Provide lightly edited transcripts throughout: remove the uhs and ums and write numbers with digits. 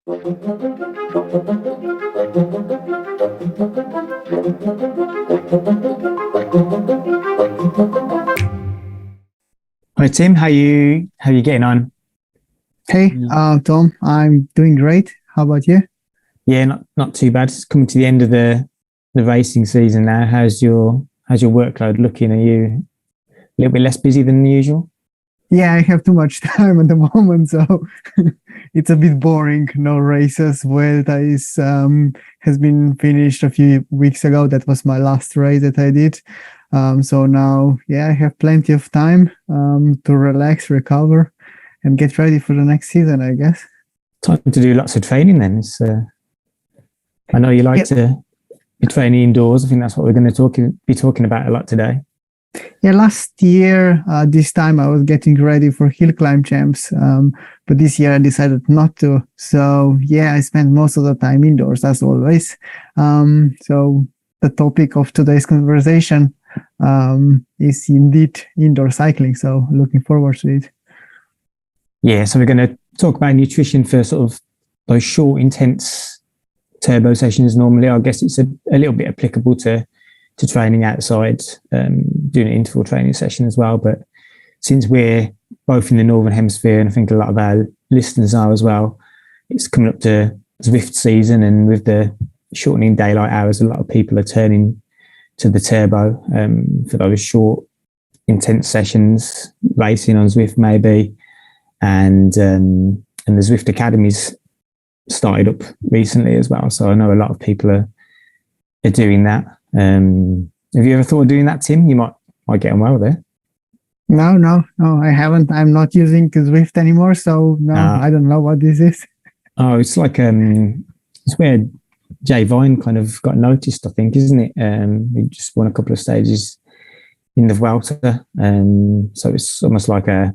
Hi Tim, how you getting on? Hey, Tom, I'm doing great. How about you? Yeah, not too bad. It's coming to the end of the racing season now. How's your workload looking? Are you a little bit less busy than usual? Yeah, I have too much time at the moment, so it's a bit boring. No races. Vuelta has been finished a few weeks ago. That was my last race that I did. So now, yeah, I have plenty of time to relax, recover, and get ready for the next season, I guess. Time to do lots of training then. I know you like to be training indoors. I think that's what we're going to be talking about a lot today. Yeah, last year, this time I was getting ready for hill climb champs, but this year I decided not to. So yeah, I spent most of the time indoors as always. So the topic of today's conversation is indeed indoor cycling. So looking forward to it. Yeah, so we're going to talk about nutrition for sort of those short, intense turbo sessions. Normally, I guess it's a little bit applicable to training outside, doing an interval training session as well. But since we're both in the Northern Hemisphere, and I think a lot of our listeners are as well, it's coming up to Zwift season, and with the shortening daylight hours, a lot of people are turning to the turbo for those short, intense sessions, racing on Zwift maybe. And the Zwift Academy's started up recently as well. So I know a lot of people are doing that. Have you ever thought of doing that, Tim? You might get on well there. No, I haven't. I'm not using Zwift anymore, so no, I don't know what this is. Oh, it's like it's where Jay Vine kind of got noticed, I think, isn't it? He just won a couple of stages in the Vuelta, so it's almost like I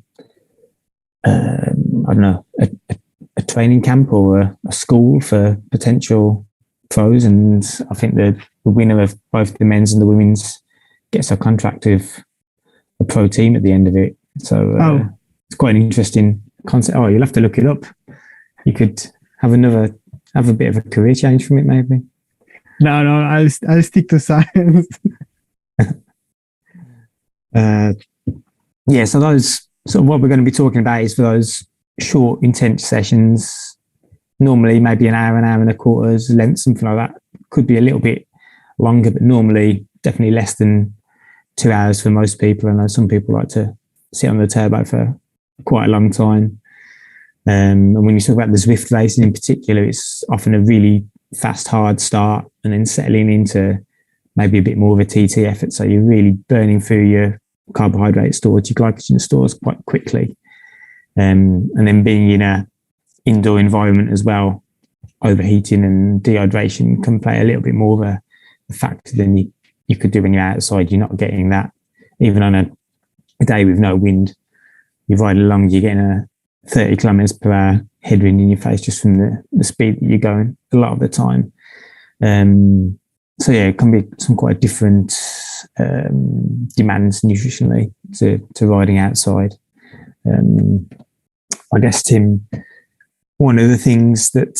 don't know, a training camp or a school for potential pros. And I think the winner of both the men's and the women's gets a contract with a pro team at the end of it. So it's quite an interesting concept. Oh, you'll have to look it up. You could have a bit of a career change from it, maybe. No, I'll stick to science. Yeah, so what we're going to be talking about is for those short, intense sessions, normally maybe an hour and a quarter's length, something like that. Could be a little bit longer, but normally definitely less than 2 hours for most people. I know some people like to sit on the turbo for quite a long time. And when you talk about the Zwift racing in particular, it's often a really fast, hard start and then settling into maybe a bit more of a TT effort. So you're really burning through your carbohydrate stores, your glycogen stores quite quickly. And then being in a indoor environment as well, overheating and dehydration can play a little bit more of a factor than you could do when you're outside. You're not getting that. Even on a day with no wind, you ride along, you're getting a 30 kilometers per hour headwind in your face just from the speed that you're going a lot of the time. So yeah, it can be some quite different demands nutritionally to riding outside. I guess, Tim, one of the things that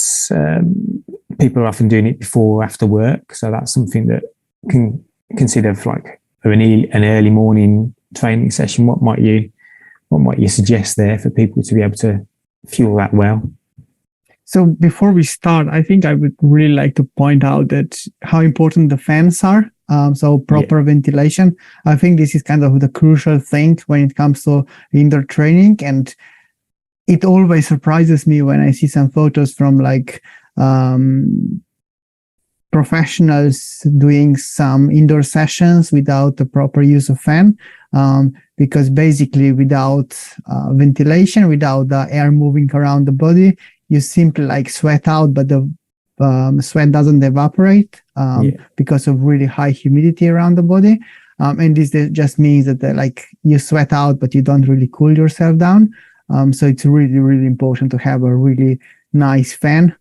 people are often doing it before or after work. So that's something that can consider for like an early morning training session. What might you suggest there for people to be able to fuel that well? So before we start, I think I would really like to point out that how important the fans are. So proper ventilation. I think this is kind of the crucial thing when it comes to indoor training. And it always surprises me when I see some photos from like professionals doing some indoor sessions without the proper use of fan. Because basically without ventilation, without the air moving around the body, you simply like sweat out, but the sweat doesn't evaporate because of really high humidity around the body. And this just means that like you sweat out, but you don't really cool yourself down. So it's really, really important to have a really nice fan.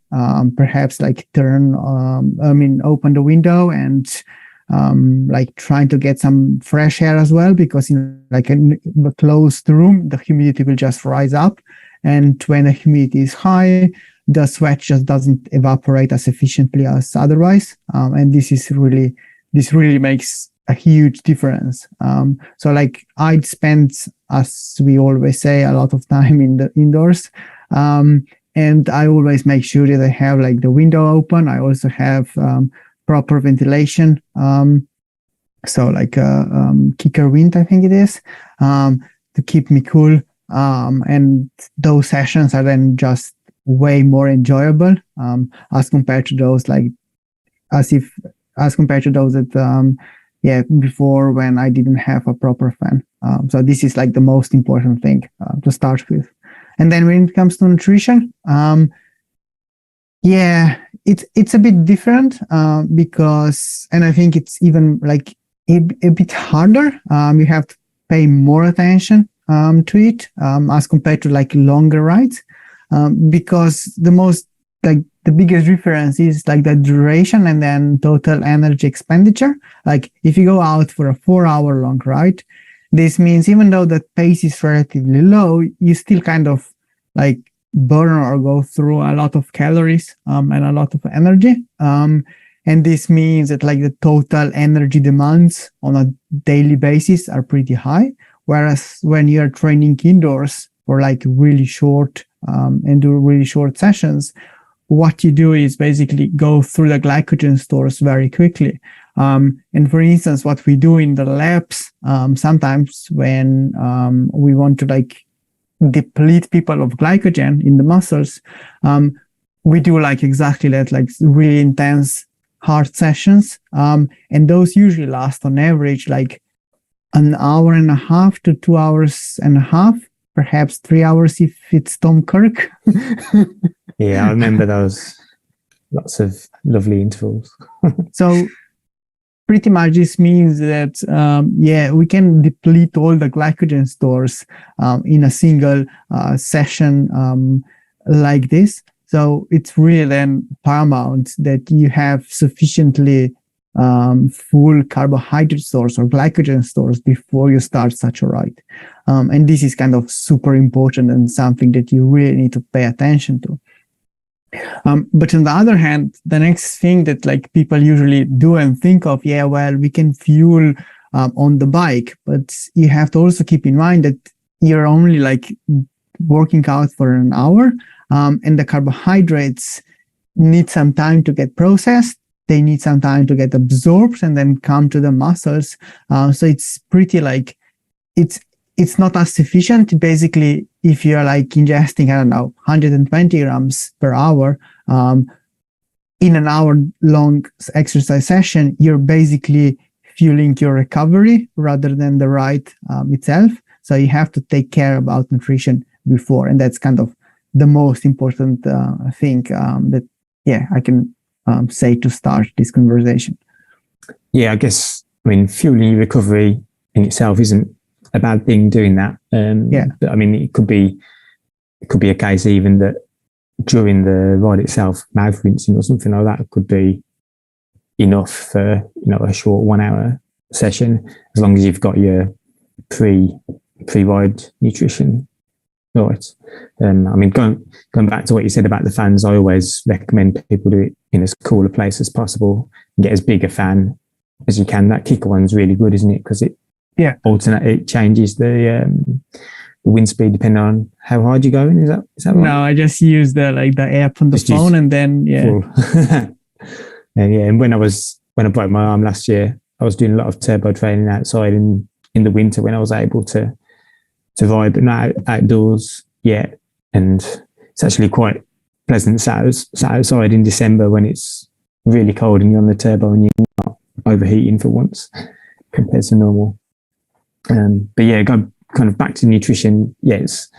Perhaps like open the window and like trying to get some fresh air as well, because in like a closed room, the humidity will just rise up. and when the humidity is high, the sweat just doesn't evaporate as efficiently as otherwise. And this really makes a huge difference. So like I'd spend, as we always say, a lot of time in the indoors. And I always make sure that I have like the window open. I also have proper ventilation. So like a kicker wind, I think it is, to keep me cool. And those sessions are then just way more enjoyable as compared to those that before, when I didn't have a proper fan. So this is like the most important thing to start with. And then when it comes to nutrition, it's a bit different because, and I think it's even like a bit harder. You have to pay more attention to it as compared to like longer rides, because the biggest difference is like the duration and then total energy expenditure. Like if you go out for a 4-hour long ride, this means even though the pace is relatively low, you still kind of like burn or go through a lot of calories and a lot of energy. And this means that like the total energy demands on a daily basis are pretty high. Whereas when you're training indoors for like really short and do really short sessions, what you do is basically go through the glycogen stores very quickly. And for instance, what we do in the labs, sometimes when we want to like deplete people of glycogen in the muscles, we do like exactly that, like really intense hard sessions. And those usually last on average like an hour and a half to 2 hours and a half, perhaps 3 hours if it's Tom Kirk. Yeah, I remember those. Lots of lovely intervals. So pretty much this means that, we can deplete all the glycogen stores in a single session like this. So it's really then paramount that you have sufficiently full carbohydrate stores or glycogen stores before you start such a ride. And this is kind of super important and something that you really need to pay attention to. But on the other hand, the next thing that like people usually do and think of, we can fuel on the bike, but you have to also keep in mind that you're only like working out for an hour, and the carbohydrates need some time to get processed. They need some time to get absorbed and then come to the muscles. So it's pretty like, it's not as sufficient. Basically, if you're like ingesting, 120 grams per hour in an hour long exercise session, you're basically fueling your recovery rather than the ride itself. So you have to take care about nutrition before. And that's kind of the most important thing that I can say to start this conversation. Yeah, I guess, fueling your recovery in itself isn't a bad thing doing that. But it could be a case even that during the ride itself, mouth rinsing or something like that could be enough for a short 1 hour session, as long as you've got your pre-ride nutrition right. Going back to what you said about the fans, I always recommend people do it in as cool a place as possible and get as big a fan as you can. That kicker one's really good, isn't it? Because it changes the wind speed depending on how hard you're going. Is that right? No, I just use the app on the phone and then Cool. And when I broke my arm last year, I was doing a lot of turbo training outside in the winter when I was able to ride, but not outdoors yet. And it's actually quite pleasant sat outside in December when it's really cold and you're on the turbo and you're not overheating for once compared to normal. But go kind of back to nutrition. It's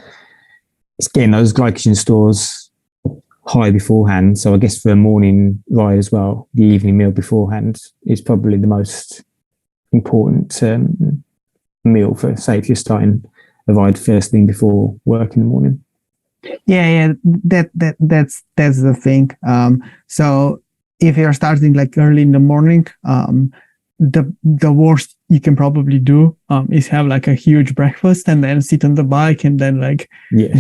getting those glycogen stores high beforehand. So I guess for a morning ride as well, the evening meal beforehand is probably the most important meal for, say, if you're starting a ride first thing before work in the morning. That's the thing. So if you're starting like early in the morning, the worst you can probably do is have like a huge breakfast and then sit on the bike and then like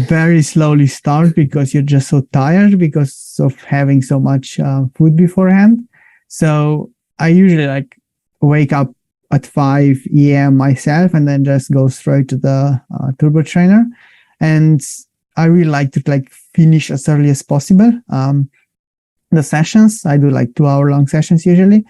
very slowly start because you're just so tired because of having so much food beforehand. So I usually like wake up at 5 a.m. myself and then just go straight to the turbo trainer. And I really like to like finish as early as possible. The sessions, I do like 2-hour long sessions usually.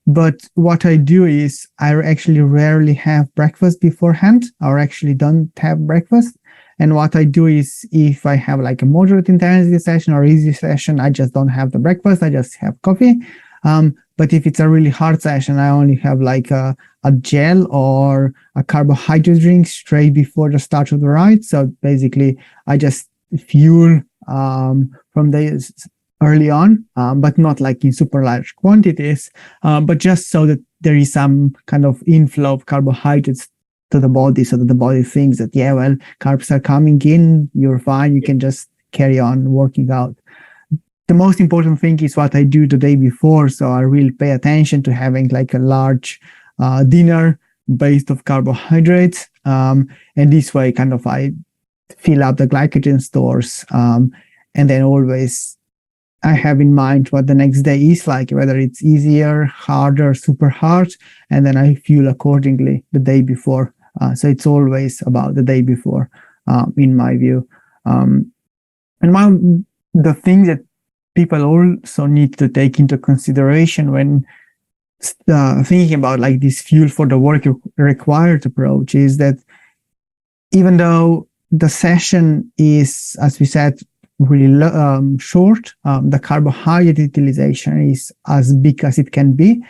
But what I do is I actually rarely have breakfast beforehand, or actually don't have breakfast. And what I do is if I have like a moderate intensity session or easy session, I just don't have the breakfast. I just have coffee. But if it's a really hard session, I only have like a gel or a carbohydrate drink straight before the start of the ride. So basically, I just fuel from the early on, but not like in super large quantities, but just so that there is some kind of inflow of carbohydrates to the body so that the body thinks that, yeah, well, carbs are coming in, you're fine, you can just carry on working out. The most important thing is what I do the day before. So I really pay attention to having like a large dinner based of carbohydrates. And this way kind of I fill up the glycogen stores. And then always I have in mind what the next day is like, whether it's easier, harder, super hard, and then I fuel accordingly the day before. So it's always about the day before, in my view. And the thing that people also need to take into consideration when thinking about like this fuel for the work required approach is that even though the session is, as we said, really short, the carbohydrate utilization is as big as it can be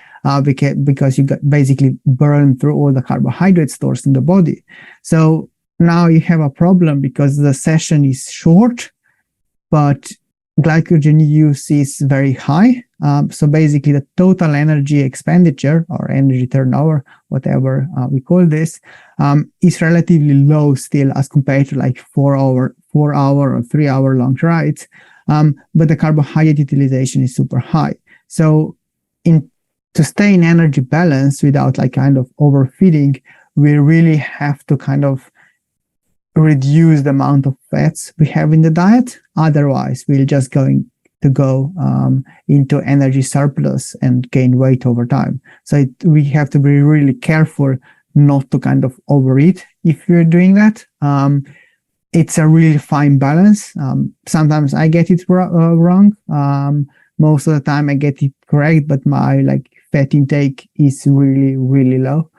because you basically burn through all the carbohydrate stores in the body. So now you have a problem because the session is short, but glycogen use is very high. So basically the total energy expenditure or energy turnover, whatever we call this, is relatively low still as compared to like 4-hour or 3-hour long rides. But the carbohydrate utilization is super high. So to stay in energy balance without like kind of overfeeding, we really have to kind of reduce the amount of fats we have in the diet. Otherwise, we're just going to go into energy surplus and gain weight over time. So we have to be really careful not to kind of overeat if we're doing that. It's a really fine balance. Sometimes I get it wrong. Most of the time I get it correct, but my like fat intake is really, really low.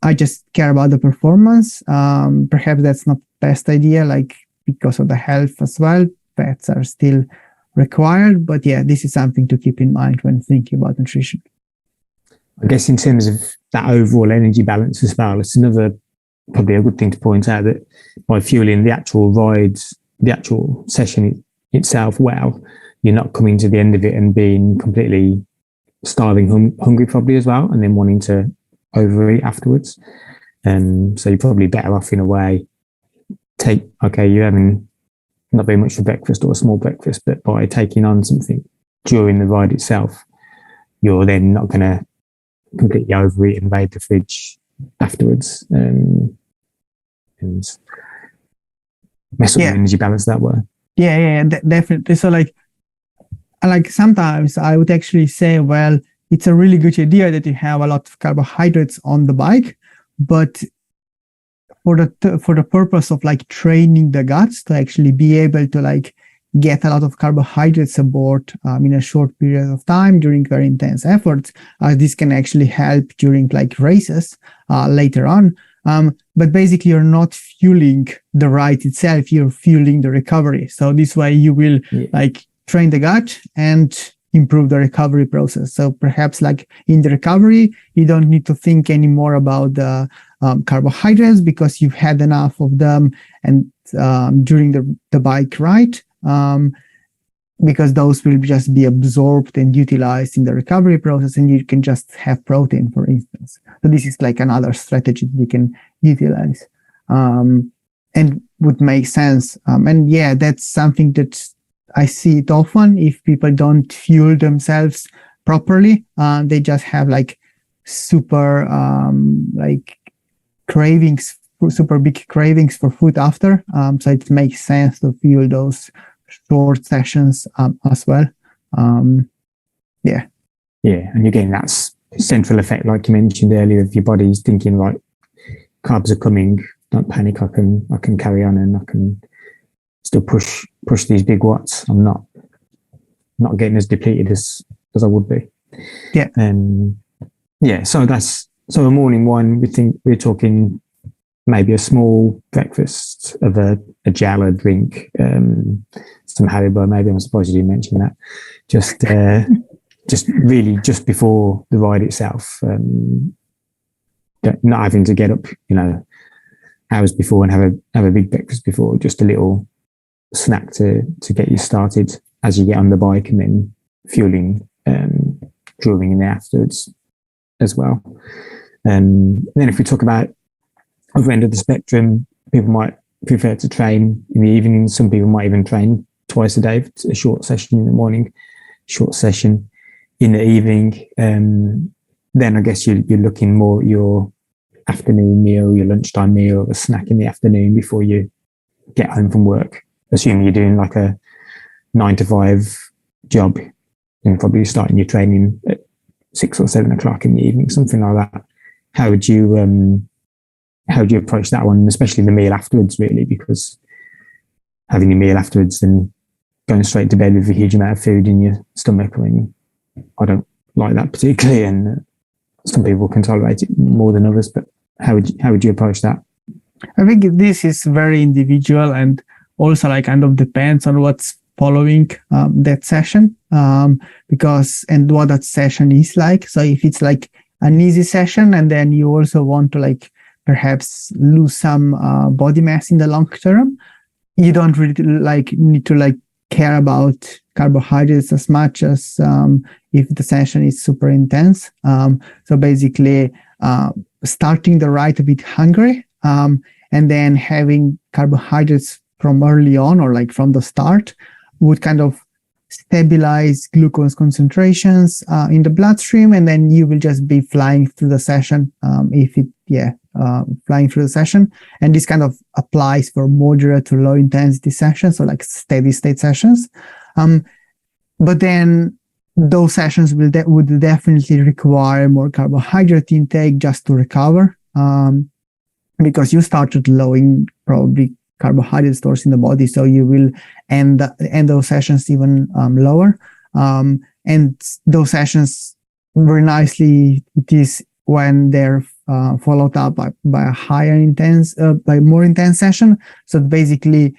I just care about the performance. Perhaps that's not the best idea, like because of the health as well. Fats are still required, but yeah, this is something to keep in mind when thinking about nutrition. I guess in terms of that overall energy balance as well, it's probably a good thing to point out that by fueling the actual rides, the actual session itself well, you're not coming to the end of it and being completely starving, hungry probably as well, and then wanting to overeat afterwards. So you're probably better off in a way. You're having not very much for breakfast or a small breakfast, but by taking on something during the ride itself, you're then not going to completely overeat and raid the fridge afterwards and mess up the energy balance that way. Yeah, definitely. So like sometimes I would actually say, well, it's a really good idea that you have a lot of carbohydrates on the bike, but for the purpose of like training the guts to actually be able to like get a lot of carbohydrates aboard in a short period of time during very intense efforts, this can actually help during like races later on. But basically you're not fueling the ride itself, you're fueling the recovery. So this way you will like train the gut and improve the recovery process. So perhaps like in the recovery, you don't need to think anymore about the carbohydrates because you've had enough of them and during the bike ride, because those will just be absorbed and utilized in the recovery process, and you can just have protein, for instance. So this is like another strategy that you can utilize and would make sense. And yeah, that's something that I see it often. If people don't fuel themselves properly, they just have like super like cravings, super big cravings for food after. So it makes sense to fuel those short sessions as well. Yeah, and again, that's central effect, like you mentioned earlier, if your body's thinking, right, carbs are coming, don't panic, I can carry on and I can still push these big watts. I'm not getting as depleted as I would be. Yeah. So a morning one, we're talking maybe a small breakfast of a gel, a drink, some Haribo. Maybe, I'm surprised you didn't mention that. Just really just before the ride itself, not having to get up, hours before and have a big breakfast before. Just a little snack to get you started as you get on the bike, and then fueling during and afterwards as well. And then if we talk about other end of the spectrum, people might prefer to train in the evening. Some people might even train twice a day. A short session in the morning, short session in the evening. Then I guess you're looking more at your afternoon meal, your lunchtime meal, a snack in the afternoon before you get home from work. Assuming you're doing like a 9 to 5 job, and probably starting your training at 6 or 7 o'clock in the evening, something like that. How would you approach that one, especially the meal afterwards, really? Because having your meal afterwards and going straight to bed with a huge amount of food in your stomach, I mean, I don't like that particularly, and some people can tolerate it more than others. But how would you approach that? I think this is very individual, and also like kind of depends on what's following that session, because and what that session is like. So if it's like an easy session, and then you also want to like perhaps lose some body mass in the long term, you don't really like need to like care about carbohydrates as much as if the session is super intense. So basically starting the ride a bit hungry, and then having carbohydrates from early on or like from the start would kind of stabilize glucose concentrations in the bloodstream, and then you will just be flying through the session flying through the session. And this kind of applies for moderate to low intensity sessions, so like steady state sessions. But then those sessions would definitely require more carbohydrate intake just to recover, because you started low in probably carbohydrate stores in the body, so you will end those sessions even lower. And those sessions, very nicely, it is when they're followed up by a more intense session. So basically,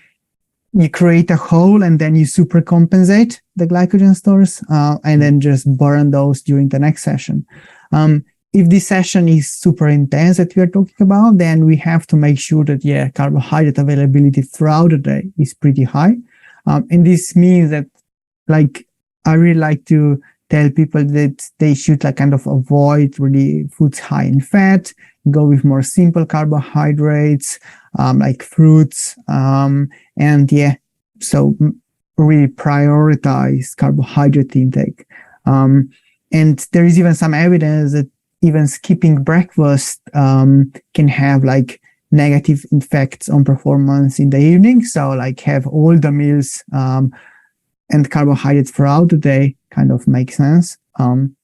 you create a hole and then you super compensate the glycogen stores, and then just burn those during the next session. If this session is super intense that we are talking about, then we have to make sure that carbohydrate availability throughout the day is pretty high. And this means that, like, I really like to tell people that they should like kind of avoid really foods high in fat, go with more simple carbohydrates, like fruits, so really prioritize carbohydrate intake. And there is even some evidence that even skipping breakfast can have like negative effects on performance in the evening. So like have all the meals and carbohydrates throughout the day kind of makes sense. One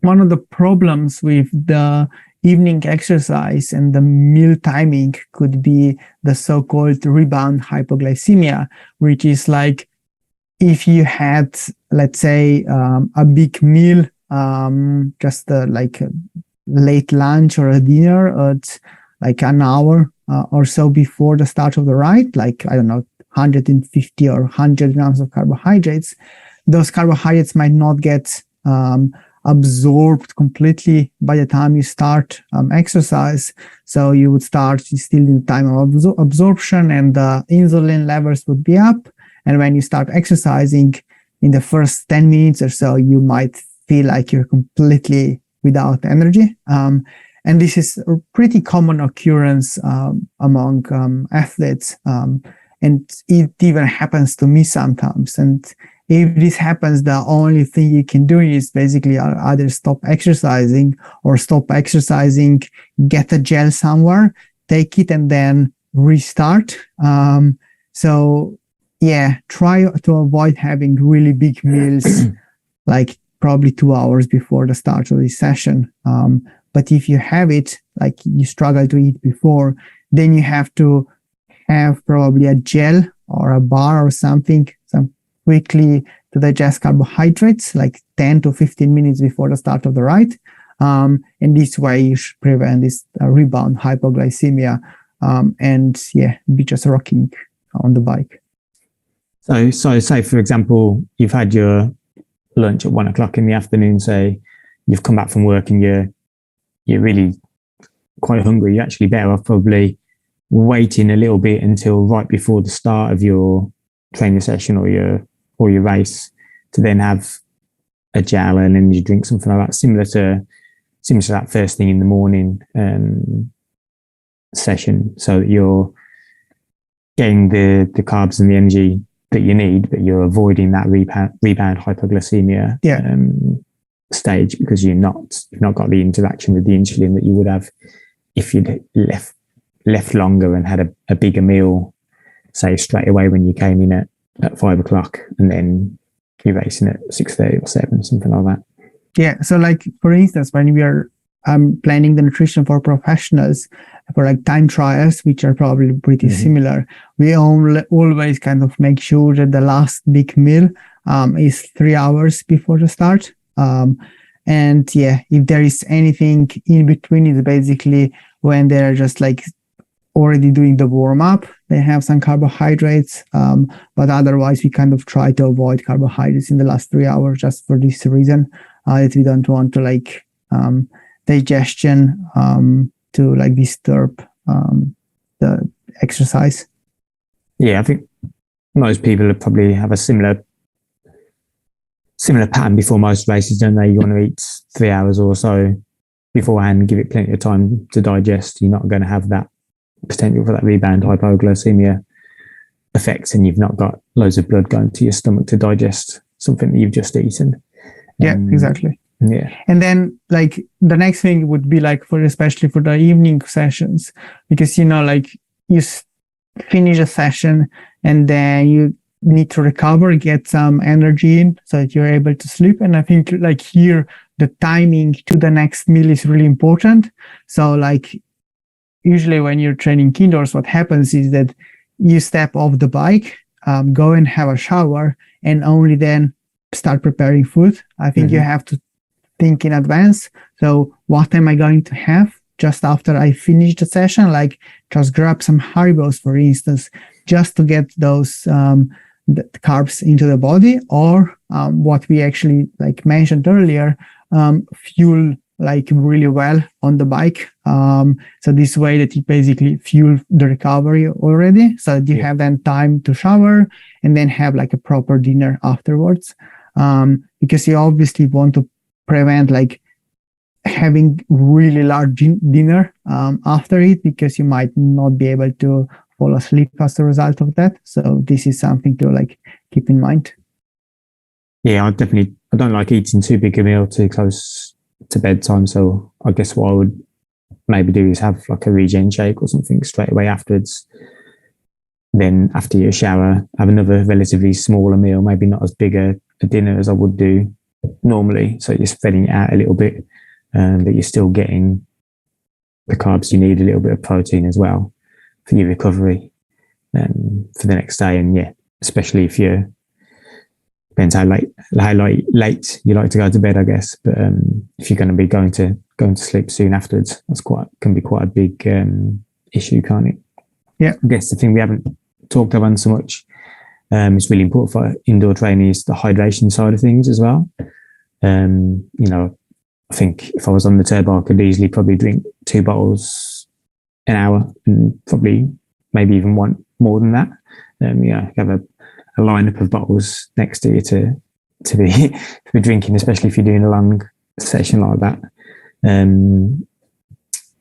of the problems with the evening exercise and the meal timing could be the so-called rebound hypoglycemia, which is like if you had, let's say, a big meal, just like a late lunch or a dinner at like an hour or so before the start of the ride, like, I don't know, 150 or 100 grams of carbohydrates, those carbohydrates might not get absorbed completely by the time you start exercise. So you would start still in the time of absorption, and the insulin levels would be up. And when you start exercising in the first 10 minutes or so, you might feel like you're completely without energy. And this is a pretty common occurrence among athletes. And it even happens to me sometimes. And if this happens, the only thing you can do is basically either stop exercising, get a gel somewhere, take it, and then restart. So yeah, try to avoid having really big meals, like probably 2 hours before the start of the session. But if you have it, like you struggle to eat before, then you have to have probably a gel or a bar or something, some quickly to digest carbohydrates, like 10 to 15 minutes before the start of the ride. And this way you should prevent this rebound hypoglycemia, and be just rocking on the bike. So say, for example, you've had your lunch at 1 o'clock in the afternoon, say you've come back from work and you're really quite hungry. You're actually better off probably waiting a little bit until right before the start of your training session or your race to then have a gel and then you drink something like that, similar to that first thing in the morning session, so that you're getting the carbs and the energy that you need, but you're avoiding that rebound hypoglycemia stage, because you've not got the interaction with the insulin that you would have if you'd left longer and had a bigger meal, say straight away when you came in at 5 o'clock, and then you're racing at 6:30 or 7, something like that. Yeah. So like, for instance, when we are planning the nutrition for professionals for like time trials, which are probably pretty similar, we always kind of make sure that the last big meal is 3 hours before the start. And if there is anything in between, it's basically when they're just like already doing the warm up, they have some carbohydrates, but otherwise we kind of try to avoid carbohydrates in the last 3 hours, just for this reason, that we don't want to like digestion to like disturb the exercise. Yeah, I think most people probably have a similar pattern before most races, don't they? You want to eat 3 hours or so beforehand, give it plenty of time to digest. You're not going to have that potential for that rebound hypoglycemia effects, and you've not got loads of blood going to your stomach to digest something that you've just eaten. Yeah, exactly. Yeah. And then like the next thing would be like especially for the evening sessions, because like you finish a session and then you need to recover, get some energy in so that you're able to sleep. And I think like here the timing to the next meal is really important. So like usually when you're training indoors, what happens is that you step off the bike, go and have a shower, and only then start preparing food. I think you have to think in advance. So what am I going to have just after I finish the session? Like just grab some Haribos, for instance, just to get those the carbs into the body, or what we actually like mentioned earlier, fuel like really well on the bike. So this way that you basically fuel the recovery already, so that you have then time to shower and then have like a proper dinner afterwards. Because you obviously want to prevent like having really large dinner after it, because you might not be able to fall asleep as a result of that. So this is something to like keep in mind. Yeah, I don't like eating too big a meal too close to bedtime. So I guess what I would maybe do is have like a regen shake or something straight away afterwards. Then after your shower, have another relatively smaller meal, maybe not as big a dinner as I would do normally. So you're spreading it out a little bit, but you're still getting the carbs you need, a little bit of protein as well for your recovery for the next day. And especially if you're, depends how late you like to go to bed, I guess. But if you're going to be going to sleep soon afterwards, can be quite a big issue, can't it? Yeah. I guess the thing we haven't talked about so much, it's really important for indoor training, is the hydration side of things as well. I think if I was on the turbo, I could easily probably drink 2 bottles an hour, and probably maybe even want more than that. Have a lineup of bottles next to you to be drinking, especially if you're doing a long session like that.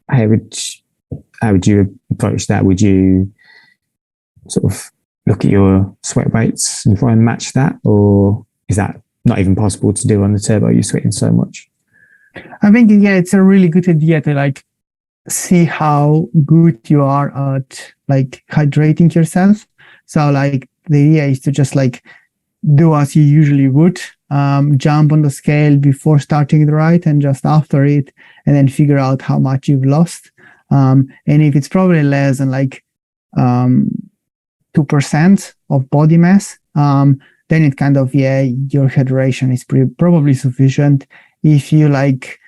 How would you approach that? Would you sort of look at your sweat rates and try and match that, or is that not even possible to do on the turbo? You're sweating so much. I think, yeah, it's a really good idea to like see how good you are at like hydrating yourself. So like the idea is to just like do as you usually would, jump on the scale before starting the ride and just after it, and then figure out how much you've lost. And if it's probably less than like 2% of body mass, then it kind of, yeah, your hydration is probably sufficient. If you like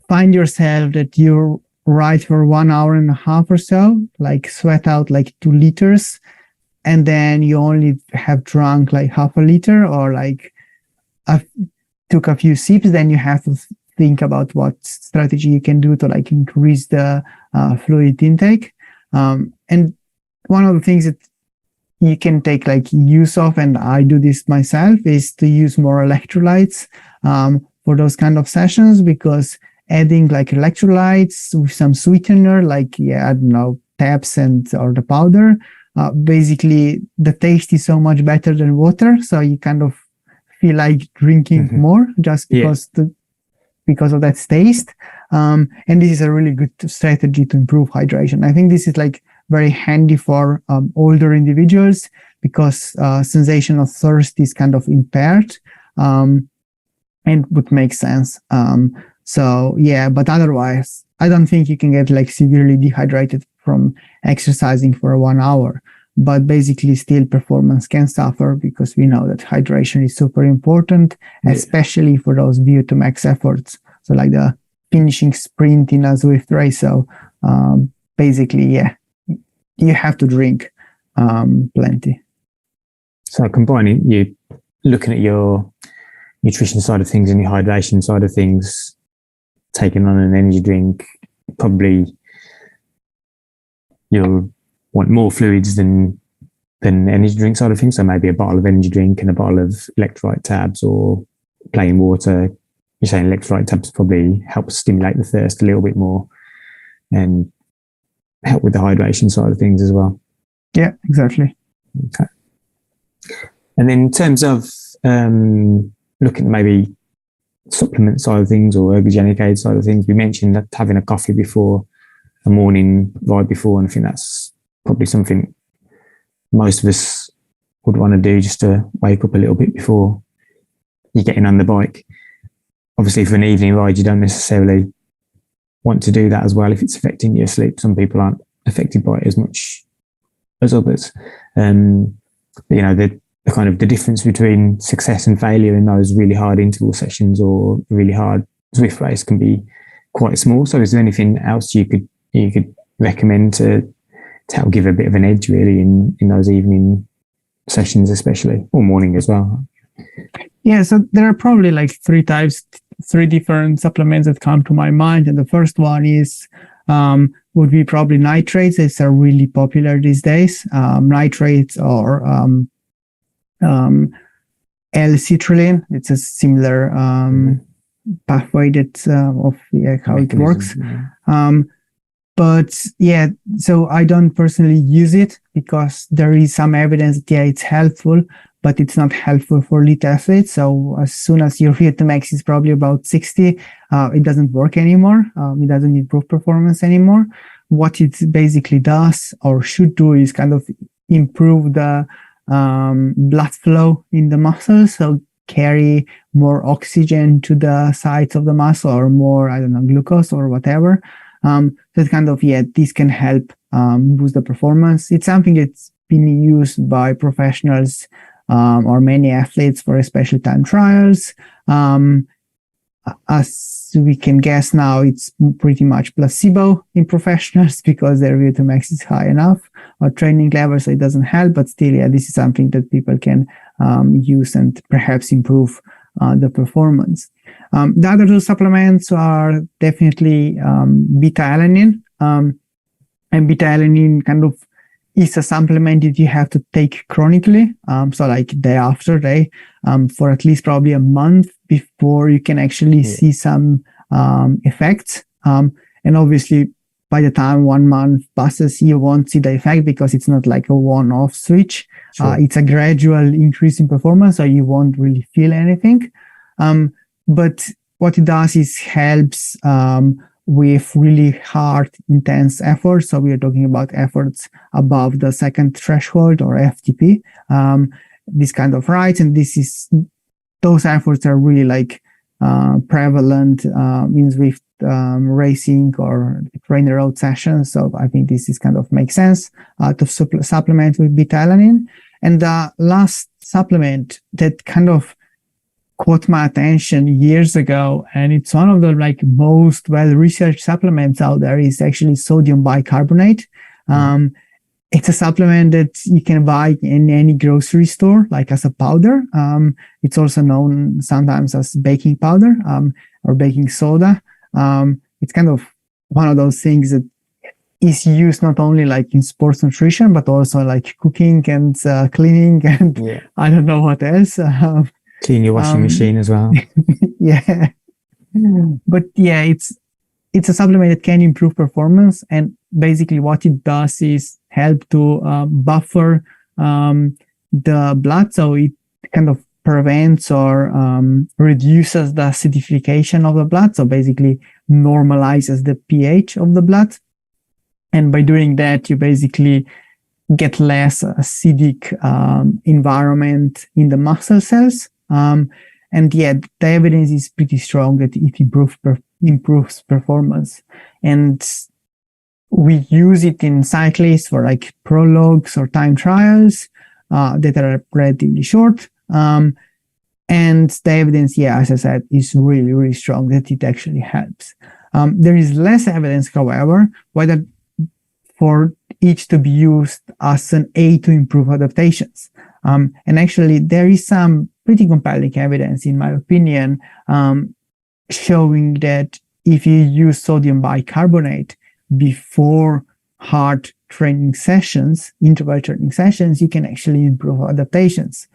find yourself that you ride for 1 hour and a half or so, like sweat out like 2 liters, and then you only have drunk like half a liter or like took a few sips, then you have to think about what strategy you can do to like increase the fluid intake. And one of the things that you can take like use of, and I do this myself, is to use more electrolytes for those kind of sessions, because adding like electrolytes with some sweetener, like, yeah, I don't know, tabs or the powder, basically the taste is so much better than water. So you kind of feel like drinking more just because because of that taste. And this is a really good strategy to improve hydration. I think this is like very handy for older individuals, because sensation of thirst is kind of impaired, and would make sense. So yeah, but otherwise, I don't think you can get like severely dehydrated from exercising for 1 hour. But basically, still performance can suffer, because we know that hydration is super important, especially for those VO2 max efforts. So like the finishing sprint in a Zwift race. So basically, yeah, you have to drink plenty. So combining, you looking at your nutrition side of things and your hydration side of things, taking on an energy drink, probably you'll want more fluids than energy drink side of things. So maybe a bottle of energy drink and a bottle of electrolyte tabs, or plain water. You're saying electrolyte tabs probably help stimulate the thirst a little bit more and help with the hydration side of things as well. Yeah, exactly. Okay. And then in terms of looking at maybe supplement side of things or ergogenic aid side of things, we mentioned that having a coffee before a morning ride before, and I think that's probably something most of us would want to do, just to wake up a little bit before you're getting on the bike. Obviously, for an evening ride, you don't necessarily want to do that as well if it's affecting your sleep. Some people aren't affected by it as much as others. You know, the kind of the difference between success and failure in those really hard interval sessions or really hard Zwift race can be quite small. So is there anything else you could recommend to help give a bit of an edge really in those evening sessions, especially, or morning as well? Yeah, so there are probably like 3 different supplements that come to my mind. And the first one is would be probably nitrates. It's really popular these days. Nitrates or L-citrulline. It's a similar pathway that of how it works. But yeah, so I don't personally use it, because there is some evidence that it's helpful, but it's not helpful for elite athletes. So as soon as your VO2 max is probably about 60, it doesn't work anymore. It doesn't improve performance anymore. What it basically does or should do is kind of improve the blood flow in the muscles. So carry more oxygen to the sides of the muscle, or more, I don't know, glucose or whatever. So it's kind of, this can help boost the performance. It's something that's been used by professionals or many athletes for especially time trials. As we can guess now, it's pretty much placebo in professionals, because their VO2 max is high enough, or training level, so it doesn't help. But still, this is something that people can use and perhaps improve the performance. The other 2 supplements are definitely beta-alanine. And beta-alanine kind of is a supplement that you have to take chronically. So like day after day, for at least probably a month before you can actually see some effects. And obviously, by the time 1 month passes, you won't see the effect because it's not like a one-off switch. Sure. It's a gradual increase in performance, so you won't really feel anything. But what it does is helps with really hard, intense efforts. So we are talking about efforts above the second threshold or FTP, this kind of rides. And those efforts are really like prevalent, means with racing or trainer road sessions. So I think this is kind of makes sense to supplement with beta-alanine. And the last supplement that kind of caught my attention years ago, and it's one of the like most well-researched supplements out there, is actually sodium bicarbonate. It's a supplement that you can buy in any grocery store, like as a powder. It's also known sometimes as baking powder or baking soda. It's kind of one of those things that is used not only like in sports nutrition, but also like cooking and cleaning and I don't know what else. Clean your washing machine as well. Yeah. But yeah, it's a supplement that can improve performance. And basically what it does is help to buffer the blood. So it kind of prevents or reduces the acidification of the blood. So basically normalizes the pH of the blood. And by doing that, you basically get less acidic environment in the muscle cells. And yet the evidence is pretty strong that it improves performance. And we use it in cyclists for like prologues or time trials that are relatively short. And the evidence, as I said, is really, really strong that it actually helps. There is less evidence, however, whether for it to be used as an aid to improve adaptations. And actually, there is some pretty compelling evidence, in my opinion, showing that if you use sodium bicarbonate before hard training sessions, interval training sessions, you can actually improve adaptations.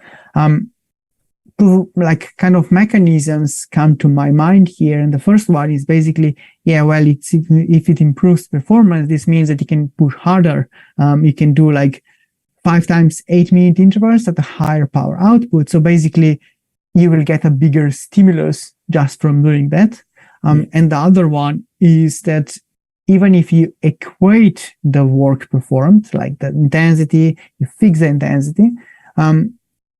Two like kind of mechanisms come to my mind here. And the first one is basically, if it improves performance, this means that you can push harder. You can do like 5 times 8-minute intervals at a higher power output. So basically you will get a bigger stimulus just from doing that. And the other one is that even if you equate the work performed, like the intensity, you fix the intensity,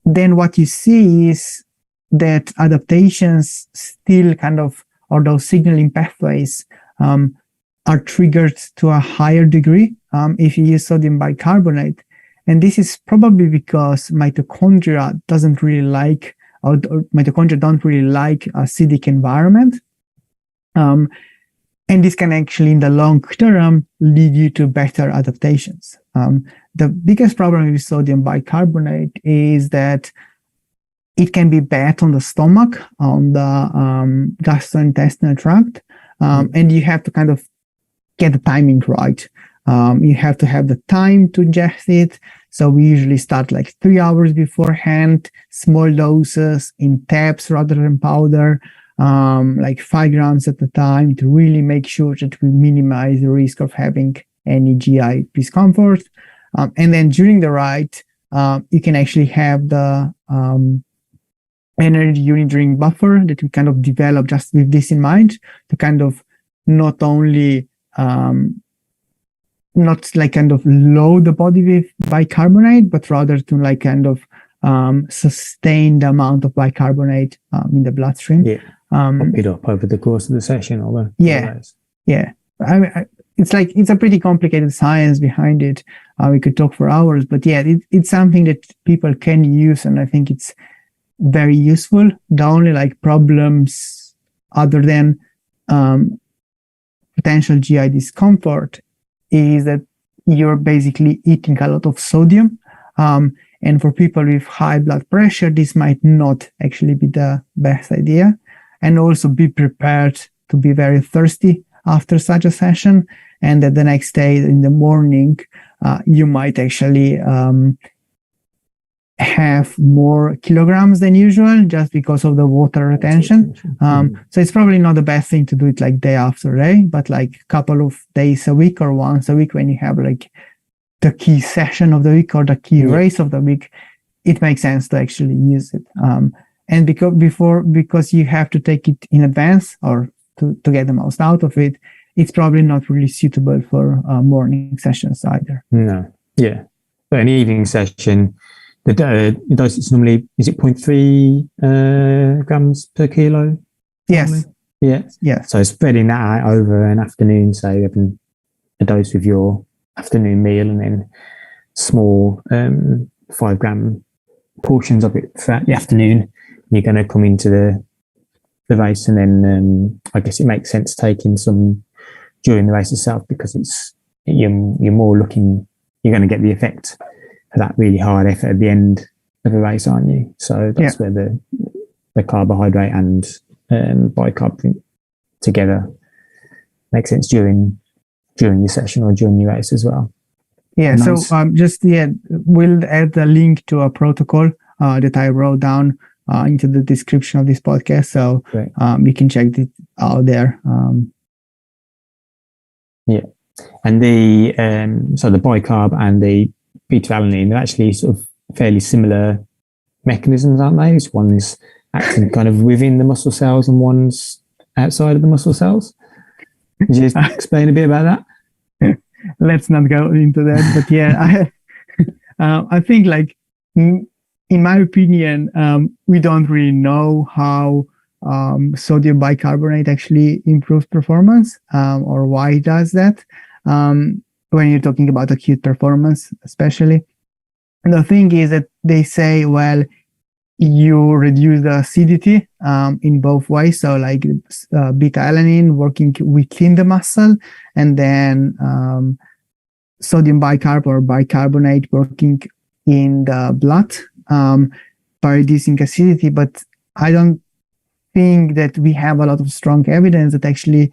then what you see is that adaptations still kind of, or those signaling pathways are triggered to a higher degree if you use sodium bicarbonate. And this is probably because mitochondria doesn't really like, or mitochondria don't really like acidic environment. And this can actually, in the long term, lead you to better adaptations. The biggest problem with sodium bicarbonate is that it can be bad on the stomach, on the gastrointestinal tract, and you have to kind of get the timing right. You have to have the time to ingest it. So we usually start like 3 hours beforehand, small doses in tabs rather than powder, like 5 grams at a time, to really make sure that we minimize the risk of having any GI discomfort. And then during the ride, you can actually have the energy unit drink buffer that we kind of develop just with this in mind, to kind of not only not like kind of load the body with bicarbonate, but rather to like kind of sustain the amount of bicarbonate in the bloodstream. Pop it up over the course of the session. It's a pretty complicated science behind it. We could talk for hours, but it's something that people can use, and I think it's very useful. The only like problems other than potential GI discomfort is that you're basically eating a lot of sodium. And for people with high blood pressure, this might not actually be the best idea. And also be prepared to be very thirsty after such a session. And that the next day in the morning, you might actually have more kilograms than usual just because of the water retention. So it's probably not the best thing to do it like day after day, but like a couple of days a week or once a week when you have like the key session of the week or the key race of the week, it makes sense to actually use it. And because you have to take it in advance or to get the most out of it, it's probably not really suitable for morning sessions either. No. Yeah. But an evening session, the dose is normally, is it 0.3 grams per kilo? Yes. Normally? Yeah. Yeah. So spreading that out over an afternoon, so having a dose with your afternoon meal and then small 5 gram portions of it throughout the afternoon, you're going to come into the race, and then I guess it makes sense taking some during the race itself, because it's you're more looking, you're going to get the effect of that really hard effort at the end of a race, aren't you? So that's where the carbohydrate and bicarb together makes sense during your session or during your race as well. Yeah. Nice. So we'll add the link to a protocol that I wrote down into the description of this podcast, so you can check it out there. And the so the bicarb and the beta-alanine, they're actually sort of fairly similar mechanisms, aren't they? One's acting kind of within the muscle cells and one's outside of the muscle cells. Could you just explain a bit about that? Let's not go into that, but yeah, I think, like, in my opinion, we don't really know how sodium bicarbonate actually improves performance, or why it does that. When you're talking about acute performance, especially, the thing is that they say, well, you reduce the acidity in both ways. So like beta-alanine working within the muscle, and then sodium bicarb or bicarbonate working in the blood by reducing acidity. But I don't think that we have a lot of strong evidence that actually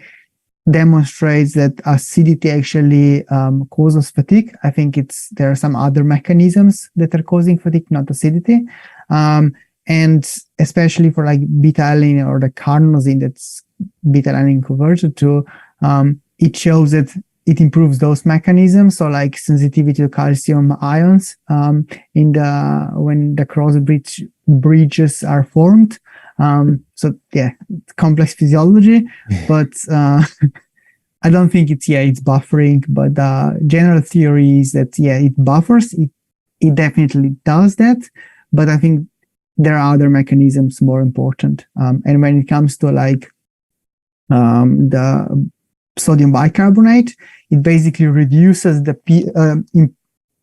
demonstrates that acidity actually causes fatigue. I think there are some other mechanisms that are causing fatigue, not acidity. And especially for like beta-alanine or the carnosine that's beta-alanine converted to, it shows that it improves those mechanisms. So like sensitivity to calcium ions when the cross bridges are formed. So yeah, complex physiology, but I don't think it's buffering, but general theory is that it buffers. It definitely does that, but I think there are other mechanisms more important. And when it comes to like the sodium bicarbonate, it basically reduces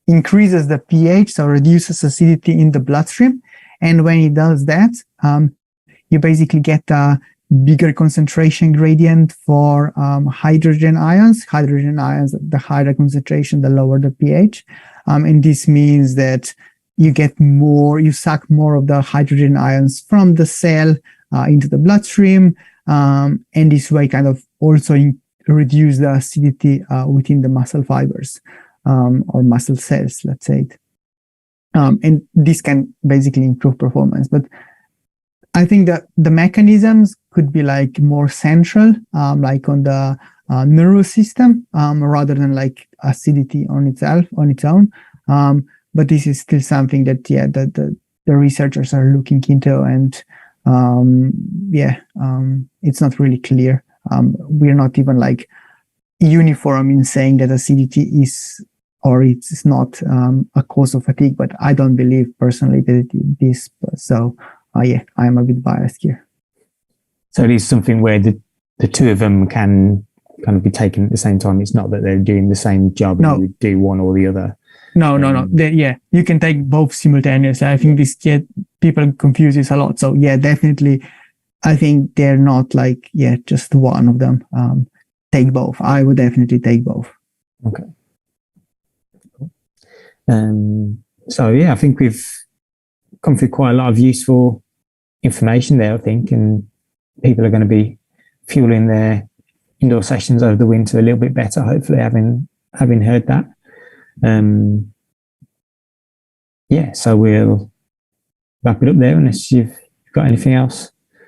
increases the pH, so reduces acidity in the bloodstream. And when it does that, you basically get a bigger concentration gradient for hydrogen ions. Hydrogen ions, the higher the concentration, the lower the pH. And this means that you suck more of the hydrogen ions from the cell into the bloodstream. And this way kind of also reduce the acidity within the muscle fibers or muscle cells, let's say it. And this can basically improve performance. But I think that the mechanisms could be like more central, like on the nervous system, rather than like acidity on its own. But this is still something that the researchers are looking into, and it's not really clear. We're not even like uniform in saying that acidity is or it's not a cause of fatigue. But I don't believe personally that it is. So. I'm a bit biased here. So it is something where the two of them can kind of be taken at the same time. It's not that they're doing the same job. No. And you do one or the other. No. You can take both simultaneously. I think people confuse this a lot. So definitely, I think they're not like just one of them. Take both. I would definitely take both. Okay. So I think we've come through quite a lot of useful information there, I think, and people are going to be fueling their indoor sessions over the winter a little bit better, hopefully, having heard that. So we'll wrap it up there unless you've got anything else you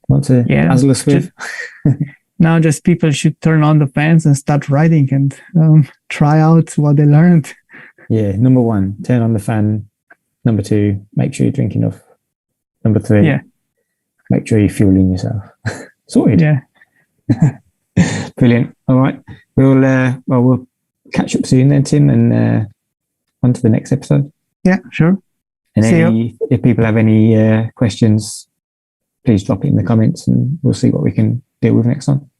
want to dazzle us with. Now just people should turn on the fans and start riding and try out what they learned. Yeah, number 1, turn on the fan. Number 2, make sure you drink enough. Number 3, make sure you're fueling yourself. Sorted. Yeah. Brilliant. All right. We'll catch up soon then, Tim, and on to the next episode. Yeah, sure. And if people have any questions, please drop it in the comments and we'll see what we can deal with next time.